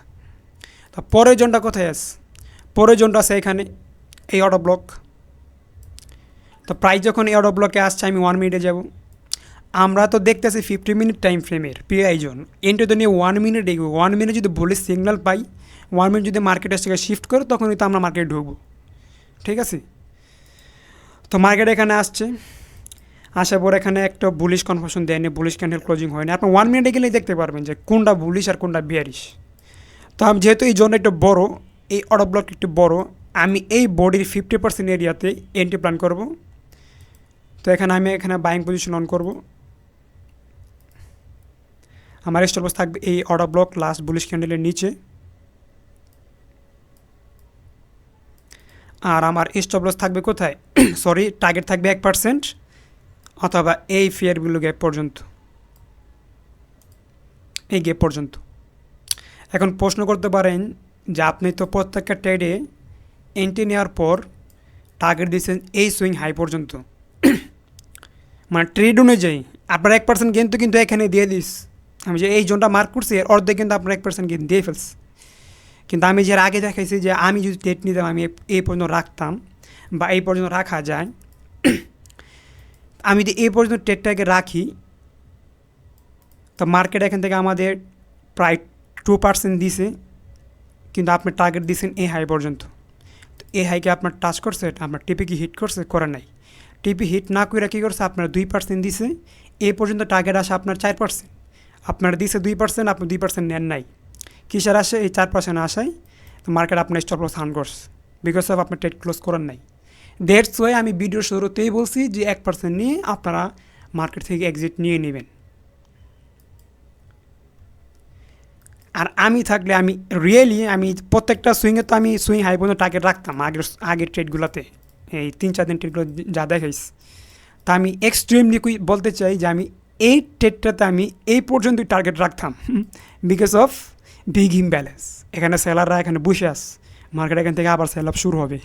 তো পরের জোনটা কোথায় আছে? পরের জোনটা আছে এখানে, এই অর্ডার ব্লক। তো প্রাইস যখন এই অর্ডার ব্লকে আসছে আমি 1 মিনিটে যাব। আমরা তো দেখতেছি 50 মিনিট টাইম ফ্রেমের পিআই জোন, এন্ট্রি তো নিয়ে 1 মিনিট এগো, 1 মিনিট যদি বুলিশ সিগন্যাল পাই, 1 মিনিট যদি মার্কেটের থেকে শিফট করে তখনই তো আমরা মার্কেটে ঢুকবো। ঠিক আছে, তো মার্কেট এখানে আসছে, আসার পর এখানে একটা বুলিশ কনফার্মেশন দেয়নি, বুলিশ ক্যান্ডেল ক্লোজিং হয়নি। আপনি 1 মিনিটে গেলেই দেখতে পারবেন যে কোনটা বুলিশ আর কোনটা বিয়ারিশ। তো আমি যেহেতু এই জোনটা একটু বড়, এই অর্ডার ব্লক একটু বড়, আমি এই বডির 50% এরিয়াতে এন্ট্রি প্ল্যান করব। তো এখানে আমি বাইং পজিশন অন করব। আমার স্টপ লস থাকবে এই অর্ডার ব্লক লাস্ট বুলিশ ক্যান্ডেলের নিচে, আর আমার স্টপ লস থাকবে কোথায়, সরি, টার্গেট থাকবে 1% অথবা এই ফিয়ার ভ্যালু গ্যাপ পর্যন্ত, এই গ্যাপ পর্যন্ত। এখন প্রশ্ন করতে পারেন যে আপনি তো প্রত্যেকটা ট্রেডে এন্ট্রি নেওয়ার পর টার্গেট দিয়েছেন এই সুইং হাই পর্যন্ত, মানে ট্রেড অনুযায়ী আপনার 1% গেন তো কিন্তু এখানে দিয়ে দিস। আমি যে এই জোনটা মার্ক করছি এর অর্ধেক কিন্তু আপনার 1% গেন দিয়ে ফেলছি। কিন্তু আমি যে আগে দেখাইছি যে আমি যদি ট্রেড নিতাম আমি এই পর্যন্ত রাখতাম বা এই পর্যন্ত রাখা যায়, আমি যদি এই পর্যন্ত ট্রেডটাকে রাখি তো মার্কেট এখান থেকে আমাদের প্রায় 2% দিছে, কিন্তু আপনি টার্গেট দিয়েছেন এই হাই পর্যন্ত। তো এই হাইকে আপনার টাচ করছে, আপনার টিপি কি হিট করছে, করে নাই। টিপি হিট না করে কী করছে, আপনার 2% দিছে, এই পর্যন্ত টার্গেট আসে আপনার 4%, আপনার দিছে 2%, আপনি 2% নেন নাই। কিসের আসে, এই 4% আসায় তো মার্কেট আপনার স্টপ লস হার্ন করছে, বিকজ অফ আপনার ট্রেড ক্লোজ করেন নাই। দ্যাটস ওয়াই আমি ভিডিওর শুরুতেই বলছি যে 1% নিয়ে আপনারা মার্কেট থেকে এক্সিট নিয়ে নেবেন। আর আমি থাকলে আমি রিয়েলি আমি প্রত্যেকটা সুইংয়ে তো আমি সুইং হাই পর্যন্ত টার্গেট রাখতাম আগের ট্রেডগুলোতে, এই 3-4 দিন ট্রেডগুলো যা দেখাইছি। তা আমি এক্সট্রিমলি বলতে চাই যে আমি এই ট্রেডটাতে আমি এই পর্যন্তই টার্গেট রাখতাম, বিকজ অফ বিগ ইমব্যালেন্স। এখানে সেলাররা এখানে বসে আস, মার্কেট এখান থেকে আবার সেল আপ শুরু হবে।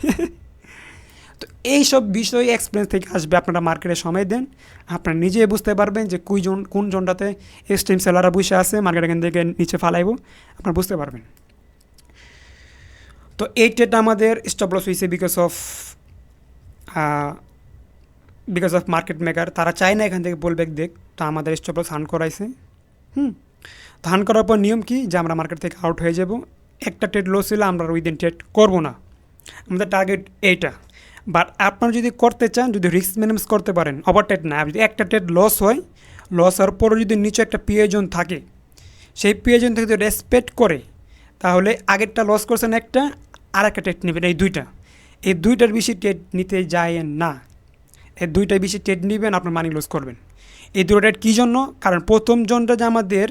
তো এইসব বিষয় এক্সপিরিয়েন্স থেকে আসবে, আপনারা মার্কেটে সময় দেন, আপনারা নিজেই বুঝতে পারবেন যে কোন জোনটাতে এক্সট্রিম সেলাররা বসে আছে, মার্কেট এখান থেকে নিচে ফালাইব, আপনারা বুঝতে পারবেন। তো এই ট্রেডটা আমাদের স্টপ লস হয়েছে বিকজ অফ মার্কেট মেকার, তারা চায় না এখান থেকে পুলব্যাক দেখ, তো আমাদের স্টপ লস হার্ন করাইছে। তো হার্ন করার পর নিয়ম কি, যে আমরা মার্কেট থেকে আউট হয়ে যাব। একটা ট্রেড লস হলে আমরা উইদিন ট্রেড করবো না, আমাদের টার্গেট এইটা। বাট আপনারা যদি করতে চান, যদি রিস্ক ম্যানেজ করতে পারেন, ওভার ট্রেড না, যদি একটা ট্রেড লস হয়, লস হওয়ার পরও যদি নিচে একটা পিএ জোন থাকে, সেই পিএ জোন থেকে যদি রেসপেক্ট করে, তাহলে আগেরটা লস করছেন একটা, আর একটা ট্রেড নেবেন, এই দুইটার বেশি ট্রেড নিতে যায় না। এই দুইটার বেশি ট্রেড নেবেন, আপনার মানি লস করবেন। এই দুটো ট্রেড কী জন্য, কারণ প্রথম জোনটা যে আমাদের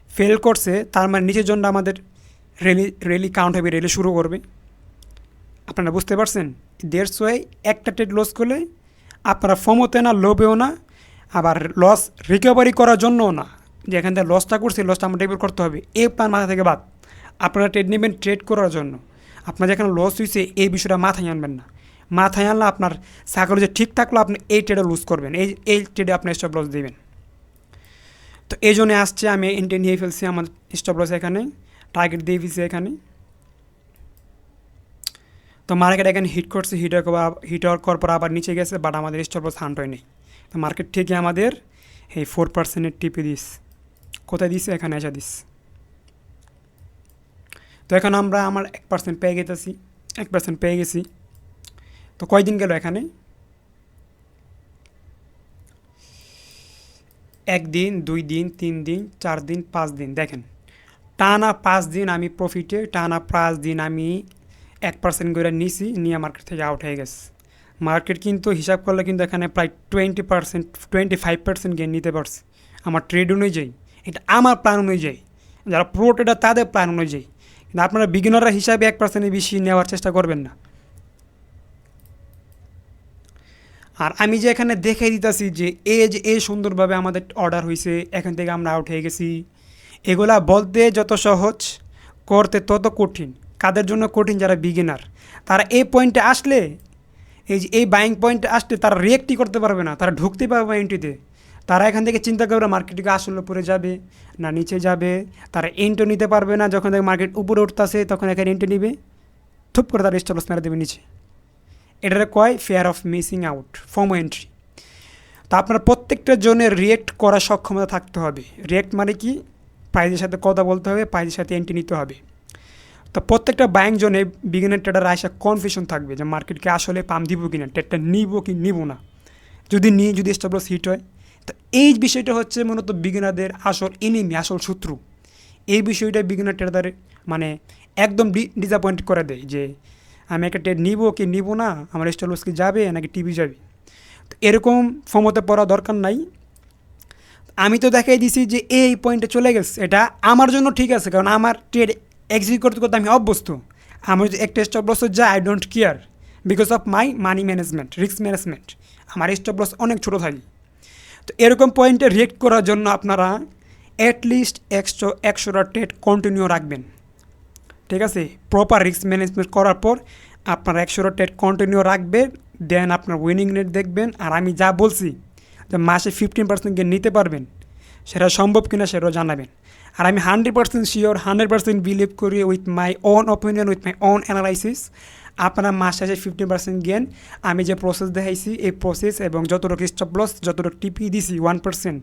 ফেল করছে, তার মানে নিচের জোনটা আমাদের রেলি কাউন্ট হবে, রেলি শুরু করবে। আপনারা বুঝতে পারছেন? দেড়স ওয়াই একটা ট্রেড লস করলে আপনারা ফমোতে না, লোভেও না, আবার লস রিকভারি করার জন্যও না, যে এখান থেকে লসটা করছি, লসটা আমরা রিকভার করতে হবে, এই প্ল্যান মাথা থেকে বাদ। আপনারা ট্রেড নেবেন ট্রেড করার জন্য। আপনার যেখানে লস হয়েছে এই বিষয়টা মাথায় আনবেন না। মাথায় আনলে আপনার সাইকোলজি ঠিক থাকলে আপনি এই ট্রেডে লুজ করবেন, এই ট্রেডে আপনি স্টপ লস দেবেন। তো এই জন্যে আসছে আমি এন্ট্রি নিয়ে ফেলছি, আমার স্টপ লস এখানে টার্গেট দিয়ে ফেলছি এখানে। তো মার্কেট এখানে হিট করছে, হিট হওয়ার পর আবার নিচে গেছে, বাট আমাদের স্টপ লস হান্ট হয়নি। তো মার্কেট ঠিকই আমাদের এই 4% টিপে দিস, কোথায় দিস, এখানে এসে দিস। তো এখন আমরা আমার 1% পেয়ে গেতেছি, 1% পেয়ে গেছি। তো কয়দিন গেল এখানে, 1 দিন, 2 দিন, 3 দিন, 4 দিন, 5 দিন, দেখেন টানা 5 দিন আমি প্রফিটে, টানা 5 দিন আমি 1% করে নিছি, নিয়ে মার্কেট থেকে আউট হয়ে গেছে। মার্কেট কিন্তু হিসাব করলে কিন্তু এখানে প্রায় 20%, 25% গেইন নিতে পারছে আমার ট্রেড অনুযায়ী। এটা আমার প্ল্যান অনুযায়ী, যারা প্রো ট্রেডার তাদের প্ল্যান অনুযায়ী। কিন্তু আপনারা বিগিনাররা হিসাবে 1% বেশি নেওয়ার চেষ্টা করবেন না। আর আমি যে এখানে দেখে দিতেছি যে এই সুন্দরভাবে আমাদের অর্ডার হয়েছে, এখান থেকে আমরা আউট হয়ে গেছি, এগুলা বলতে যত সহজ, করতে তত কঠিন। কাদের জন্য কঠিন, যারা বিগিনার। তারা এই পয়েন্টে আসলে, এই বাইং পয়েন্টে আসলে তারা রিয়েক্টই করতে পারবে না, তারা ঢুকতে পারবে না এন্ট্রিতে। তারা এখান থেকে চিন্তা করবে মার্কেটকে আসলে উপরে যাবে না নিচে যাবে, তারা এন্ট্রি নিতে পারবে না। যখন দেখে মার্কেট উপরে উঠতেছে তখন এখানে এন্ট্রি নিবে, থুপ করে তারা স্টপ লস মেরে দেবে নিচে। এটারে কয় fear of missing out, FOMO entry. তো আপনার প্রত্যেকটা জনের রিয়েক্ট করার সক্ষমতা থাকতে হবে। রিয়েক্ট মানে কি, প্রাইজের সাথে কথা বলতে হবে, প্রাইজের সাথে এন্ট্রি নিতে হবে। তো প্রত্যেকটা বাইং জোনে বিগিনার ট্রেডার আসা কনফিউশন থাকবে যে মার্কেটকে আসলে পাম দিব কিনা, ট্রেডটা নিব কি নিব না, যদি স্টপ লস হিট হয়। তো এই বিষয়টা হচ্ছে মূলত বিগিনারদের আসল এনিমি, আসল শত্রু। এই বিষয়টা বিগিনার ট্রেডারের মানে একদম ডিসঅ্যাপয়েন্ট করে দেয় যে আমি একটা ট্রেড নিব কি নিব না, আমার স্টপ লস কি যাবে নাকি টিভি যাবে। তো এরকম ফর্মতে পড়া দরকার নাই। আমি তো দেখাই দিছি যে এই পয়েন্টে চলে গেছে, এটা আমার জন্য ঠিক আছে, কারণ আমার ট্রেড এক্সিকিউট করতে করতে আমি অভ্যস্ত। আমার যদি একটা স্টপ লস যায় I don't care, because of my money management, risk management. আমার স্টপ লস অনেক ছোটো থাকে। তো এরকম পয়েন্টে রিয়েক্ট করার জন্য আপনারা অ্যাটলিস্ট 100টা ট্রেড কন্টিনিউ রাখবেন। ঠিক আছে, প্রপার রিস্ক ম্যানেজমেন্ট করার পর আপনারা 100টা ট্রেড কন্টিনিউ রাখবেন, দেন আপনার উইনিং রেট দেখবেন। আর আমি যা বলছি যে মাসে 15% গেন নিতে পারবেন, সেটা সম্ভব কিনা সেটাও জানাবেন। আর আমি 100% শিওর, 100% বিলিভ করি with my own opinion, with my own analysis, আপনারা মাস শেষে 15% গেন। আমি যে প্রসেস দেখাইছি এই প্রসেস এবং যতটুকু স্টপ লস, যতটুকু টিপি দিছি 1%,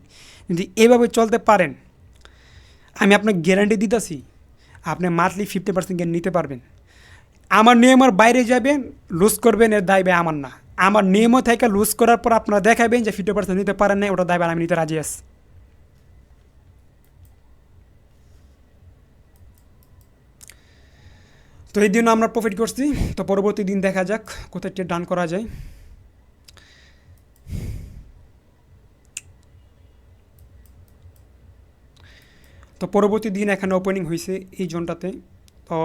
যদি এভাবে চলতে পারেন আমি আপনাকে গ্যারান্টি দিতেছি আপনি মান্থলি 50% গেন নিতে পারবেন। আমার নিয়মের বাইরে যাবেন, লুজ করবেন, এর দায়বে আমার না। আমার নিয়মও থেকে লুজ করার পর আপনারা দেখাবেন যে 50% নিতে পারেন না, ওটা দায়বে আমি নিতে রাজি আছি। তো এই দিন আমরা প্রফিট করছি। তো পরবর্তী দিন দেখা যাক কোথায় ট্রেড রান করা যায়। তো পরবর্তী দিন এখানে ওপেনিং হয়েছে এই জোনটাতে। তো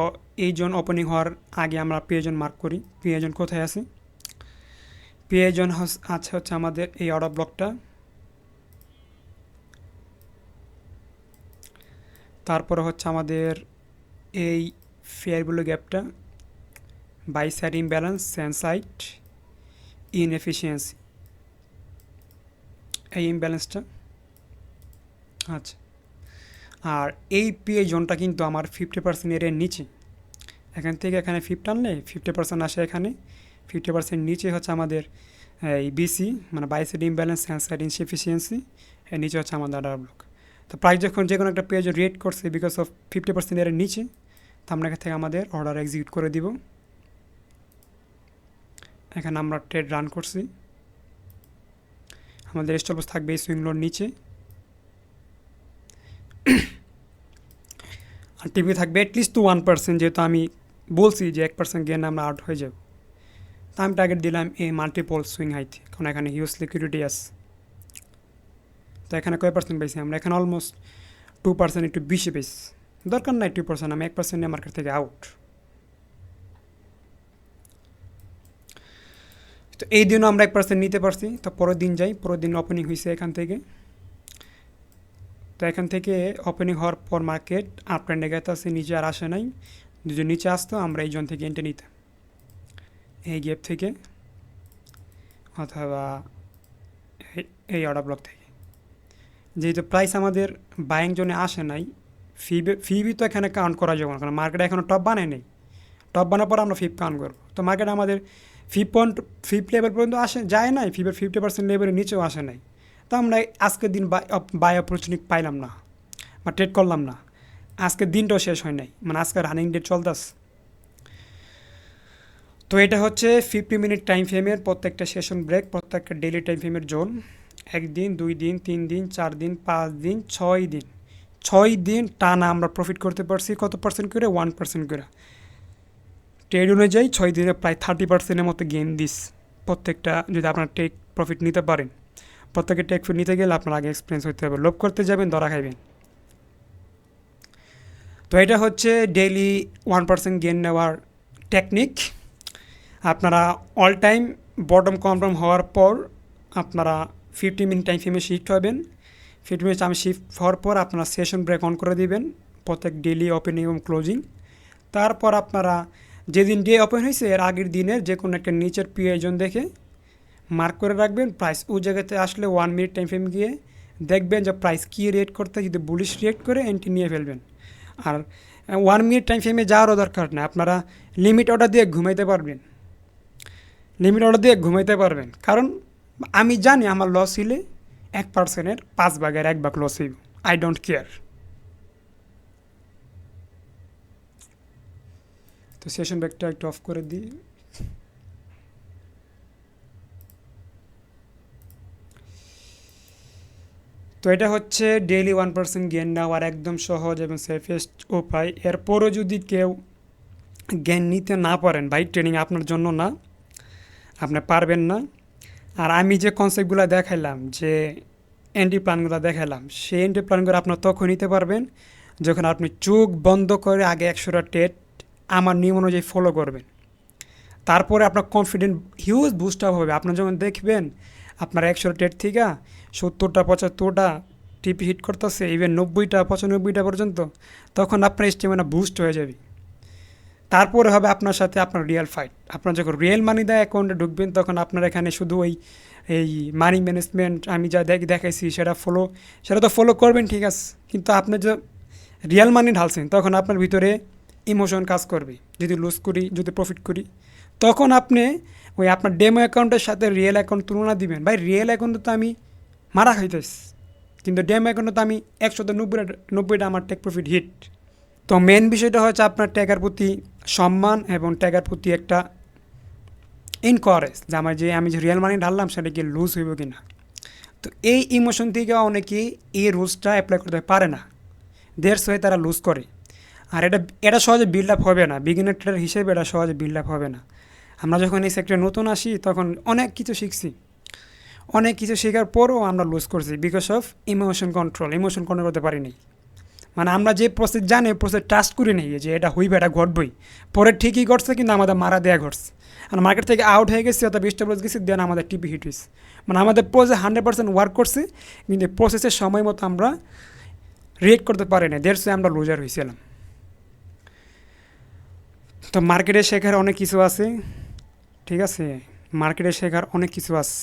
এই জোন ওপেনিং হওয়ার আগে আমরা পিএজন মার্ক করি। পিএজন কোথায় আছে? পিএজন আছে হচ্ছে আমাদের এই অর্ডার ব্লকটা, তারপরে হচ্ছে আমাদের এই ফেয়ারগুলো গ্যাপটা, বাই সাইড ইমব্যালেন্স, সেন্ড সাইড ইনএফিসিয়েন্সি, এই ইমব্যালেন্সটা। আচ্ছা, আর এই পিএ জোনটা কিন্তু আমার 50% এর নিচে। এখান থেকে এখানে 50 আনলে 50% আসে এখানে, 50% নিচে হচ্ছে আমাদের এই বিসি মানে বাই সাইড ইমব্যালেন্স, সেন্ড সাইড ইনএফিসিয়েন্সি, এর নিচে হচ্ছে আমাদের অর্ডার ব্লক। তো প্রাইস যখন যে কোনো একটা পেজ রেট করছে বিকজ অফ 50% এর নিচে, তো আমরা এখান থেকে আমাদের অর্ডার এক্সিকিউট করে দিব। এখানে আমরা ট্রেড রান করছি, আমাদের স্টপ লস থাকবে এই সুইং লোর নিচে, আর টিভি থাকবে অ্যাটলিস্ট টু 1%, যেহেতু আমি বলছি যে 1% গেন আমরা আউট হয়ে যাব। তো আমি টার্গেট দিলাম এই মাল্টিপল সুইং হাইতে, কারণ এখানে হিউজ লিকুইডিটি আছে। তো এখানে কয় পার্সেন্ট পাইছি আমরা? এখানে অলমোস্ট 2%, একটু বেশি পেয়েছি। দরকার নাই 2%, আমি 1% নিয়ে মার্কেট থেকে আউট। তো এই দিনও আমরা 1% নিতে পারছি। তো পরের দিন যাই, পরের দিন ওপেনিং হয়েছে এখান থেকে। তো এখান থেকে ওপেনিং হওয়ার পর মার্কেট আপ ট্রেন্ডে গেছে আছে, নিচে আর আসে নাই। যদি নিচে আসতো আমরা এই জোন থেকে এন্ট্রি নিতাম, এই গ্যাপ থেকে অথবা এই অর্ডার ব্লক থেকে। যেহেতু প্রাইস আমাদের বাইং জোনে আসে নাই, ফিবি তো এখানে কাউন্ট করা যাবে না, কারণ মার্কেট এখনও টপ বানায় নেই। টপ বানার পর আমরা ফিপ কাউন্ট করবো। তো মার্কেট আমাদের ফিপ লেভেল পর্যন্ত আসে যায় নাই, ফিপের 50% লেভেলের নিচেও আসে নাই। তো আমরা আজকের দিন বাই অপরচুনিটি পাইলাম না বা ট্রেড করলাম না। আজকের দিনটাও শেষ হয় নাই, মানে আজকে রানিং ডেট চলতেছে। তো এটা হচ্ছে 50 মিনিট টাইম ফ্রেমের প্রত্যেকটা সেশন ব্রেক, প্রত্যেকটা ডেইলি টাইম ফ্রেমের জোন। 1 দিন, 2 দিন, 3 দিন, 4 দিন, 5 দিন, 6 দিন, 6 দিন টানা আমরা প্রফিট করতে পারছি। কত পার্সেন্ট করে? 1% করে। ট্রেড অনুযায়ী 6 দিনে প্রায় 30%-এর মতো গেইন দিস প্রত্যেকটা। যদি আপনার টেক প্রফিট নিতে পারেন, প্রত্যেকে টেক প্রফিট নিতে গেলে আপনার আগে এক্সপিরিয়েন্স হতে হবে। লোভ করতে যাবেন, ধরা খাইবেন। তো এটা হচ্ছে ডেইলি 1% গেইন নেওয়ার টেকনিক। আপনারা অল টাইম বটম কনফার্ম হওয়ার পর আপনারা 50 মিনিট টাইম ফ্রেমে শিফট হবেন। 50 মিনিট টাইম শিফট হওয়ার পর আপনারা সেশন ব্রেক অন করে দিবেন, প্রত্যেক ডেইলি ওপেনিং এবং ক্লোজিং। তারপর আপনারা যেদিন ডে ওপেন হয়েছে এর আগের দিনের যে কোনো একটা নিচের পিআই জোন দেখে মার্ক করে রাখবেন। প্রাইস ওই জায়গাতে আসলে 1 মিনিট টাইম ফ্রেম গিয়ে দেখবেন যে প্রাইস কী রিয়েক্ট করতে, যদি বুলিশ রিয়েক্ট করে এন্ট্রি নিয়ে ফেলবেন। আর 1 মিনিট টাইম ফ্রেমে যাওয়ারও দরকার না, আপনারা লিমিট অর্ডার দিয়ে ঘুমাইতে পারবেন। কারণ আমি জানি আমার লস হইলে 1%-এর 5/1 লস হইব, আই ডোন্ট কেয়ার। তো সেশন ব্যাকটা একটু অফ করে দিই। তো এটা হচ্ছে ডেইলি 1% গেন নেওয়ার একদম সহজ এবং সেফেস্ট উপায়। এরপরও যদি কেউ জ্ঞান নিতে না পারেন, ভাই ট্রেনিং আপনার জন্য না, আপনি পারবেন না। আর আমি যে কনসেপ্টগুলো দেখাইলাম, যে এন্ট্রি প্ল্যানগুলো দেখাইলাম, সেই এন্ট্রি প্ল্যানগুলো আপনার তখন নিতে পারবেন যখন আপনি চোখ বন্ধ করে আগে 100টা ট্রেড আমার নিয়ম অনুযায়ী ফলো করবেন। তারপরে আপনার কনফিডেন্ট হিউজ বুস্ট আপ হবে। আপনার যখন দেখবেন আপনার 100টা ট্রেড থেকে 70টা 75টা টিপি হিট করতেছে, ইভেন 90টা 95টা পর্যন্ত, তখন আপনার স্টেমিনা বুস্ট হয়ে যাবে। তারপরে হবে আপনার সাথে আপনার রিয়েল ফাইট। আপনার যখন রিয়েল মানি দেয় অ্যাকাউন্টে ঢুকবেন, তখন আপনার এখানে শুধু এই মানি ম্যানেজমেন্ট আমি যা দেখাইছি সেটা তো ফলো করবেন, ঠিক আছে, কিন্তু আপনি যে রিয়েল মানি ঢালছেন তখন আপনার ভিতরে ইমোশন কাজ করবে। যদি লুজ করি, যদি প্রফিট করি, তখন আপনি ওই আপনার ডেমো অ্যাকাউন্টের সাথে রিয়েল অ্যাকাউন্ট তুলনা দিবেন। ভাই রিয়েল অ্যাকাউন্টে তো আমি মারা খাইতেছি, কিন্তু ডেমো অ্যাকাউন্টে তো আমি 190টা আমার টেক প্রফিট হিট। তো মেন বিষয়টা হচ্ছে আপনার ট্যাগার প্রতি সম্মান এবং ট্যাগার প্রতি একটা এনকারেজ, যে আমি যে রিয়েল মানি ঢাললাম সেটা কি লুজ হইব কি না। তো এই ইমোশন থেকে অনেকেই এই রুলসটা অ্যাপ্লাই করতে পারে না, দেড় হয়ে তারা লুজ করে। আর এটা সহজে বিল্ড আপ হবে না, বিগিনার ট্রেডার হিসেবে এটা সহজে বিল্ড আপ হবে না। আমরা যখন এই সেক্টরে নতুন আসি তখন অনেক কিছু শিখছি, অনেক কিছু শেখার পরও আমরা লুজ করছি বিকজ অফ ইমোশন কন্ট্রোল করতে পারিনি। মানে আমরা যে প্রসেস জানি প্রসেস ট্রাস্ট করে নেই যে এটা হইবে, এটা ঘটবই, পরে ঠিকই ঘটছে, কিন্তু আমাদের মারা দেয়া ঘটছে। আর মার্কেট থেকে আউট হয়ে গেছি অথবা স্টেবল গেছি, দেন আমাদের টিপি হিট হয়েছে। মানে আমাদের প্রসেস 100% ওয়ার্ক করছে, কিন্তু প্রসেসের সময় মতো আমরা রিয়েক্ট করতে পারি না, দেড়শো আমরা লুজার হয়েছিলাম। তো মার্কেটে শেখার অনেক কিছু আছে, ঠিক আছে, মার্কেটে শেখার অনেক কিছু আছে।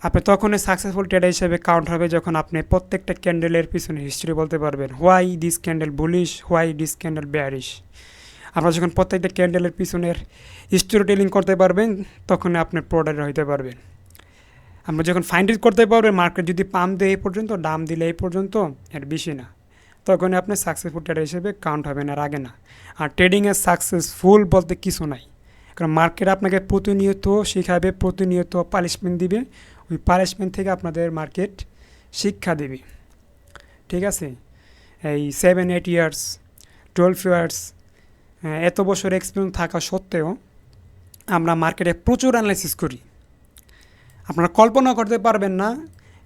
আপনি তখনই সাকসেসফুল ট্রেডার হিসেবে কাউন্ট হবে যখন আপনি প্রত্যেকটা ক্যান্ডেলের পিছনে হিস্ট্রি বলতে পারবেন, why this candle bullish, why this candle bearish. আপনারা যখন প্রত্যেকটা ক্যান্ডেলের পিছনের স্টোরি টেলিং করতে পারবেন, তখন আপনি প্রোডাক্ট হইতে পারবেন। আমরা যখন ফাইন্ড ইট করতে পারবেন মার্কেট যদি পাম্প দেয় এই পর্যন্ত, দাম দিলে এই পর্যন্ত, এর বেশি না, তখনই আপনি সাকসেসফুল ট্রেডার হিসেবে কাউন্ট হবেন, আর আগে না। আর ট্রেডিংয়ে সাকসেসফুল বলতে কিছু নাই, কারণ মার্কেট আপনাকে প্রতিনিয়ত শেখাবে, প্রতিনিয়ত পানিশমেন্ট দিবে, ওই পানিশমেন্ট থেকে আপনাদের মার্কেট শিক্ষা দেবে, ঠিক আছে। এই 7-8 ইয়ার্স 12 ইয়ার্স এত বছর এক্সপিরিয়েন্স থাকা সত্ত্বেও আমরা মার্কেটে প্রচুর অ্যানালাইসিস করি। আপনারা কল্পনা করতে পারবেন না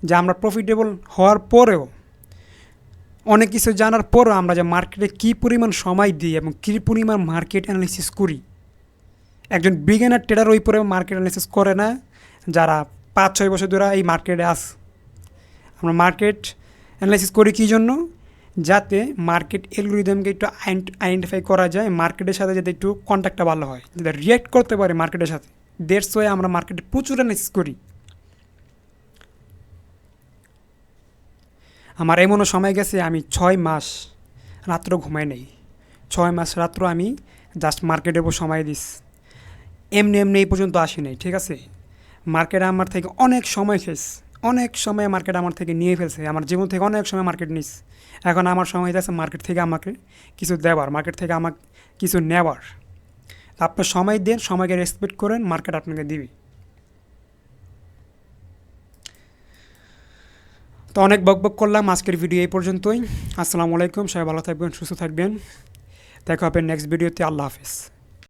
যে আমরা প্রফিটেবল হওয়ার পরেও, অনেক কিছু জানার পরও আমরা যে মার্কেটে কী পরিমাণ সময় দিই এবং কী পরিমাণ মার্কেট অ্যানালাইসিস করি। একজন বিগিনার ট্রেডার ওই পরে মার্কেট অ্যানালাইসিস করে না যারা 5-6 বছর ধরে এই মার্কেটে আস। আমরা মার্কেট অ্যানালাইসিস করি কী জন্য? যাতে মার্কেট অ্যালগরিদমকে একটু আইডেন্টিফাই করা যায়, মার্কেটের সাথে যাতে একটু কন্ট্যাক্টটা ভালো হয়, যাতে রিয়াক্ট করতে পারে মার্কেটের সাথে। দেড় হয়ে আমরা মার্কেটে প্রচুর অ্যানালাইসিস করি। আমার এমনও সময় গেছে আমি 6 মাস রাত্র ঘুমাই নেই, 6 মাস রাত্র আমি জাস্ট মার্কেটের উপর সময় দিস, এমনি এই পর্যন্ত আসি নাই, ঠিক আছে। মার্কেট আমার থেকে অনেক সময় খেয়েছে, অনেক সময় মার্কেট আমার থেকে নিয়ে ফেলছে, আমার জীবন থেকে অনেক সময় মার্কেট নিস। এখন আমার সময় যাচ্ছে মার্কেট থেকে আমাকে কিছু দেওয়ার, মার্কেট থেকে আমাকে কিছু নেওয়ার। আপনার সময় দেন, সময়কে রেসপেক্ট করেন, মার্কেট আপনাকে দিবি। তো অনেক বকবক করলাম, আজকের ভিডিও এই পর্যন্তই। আসসালামু আলাইকুম, সবাই ভালো থাকবেন, সুস্থ থাকবেন, দেখা হবে নেক্সট ভিডিওতে। আল্লাহ হাফেজ।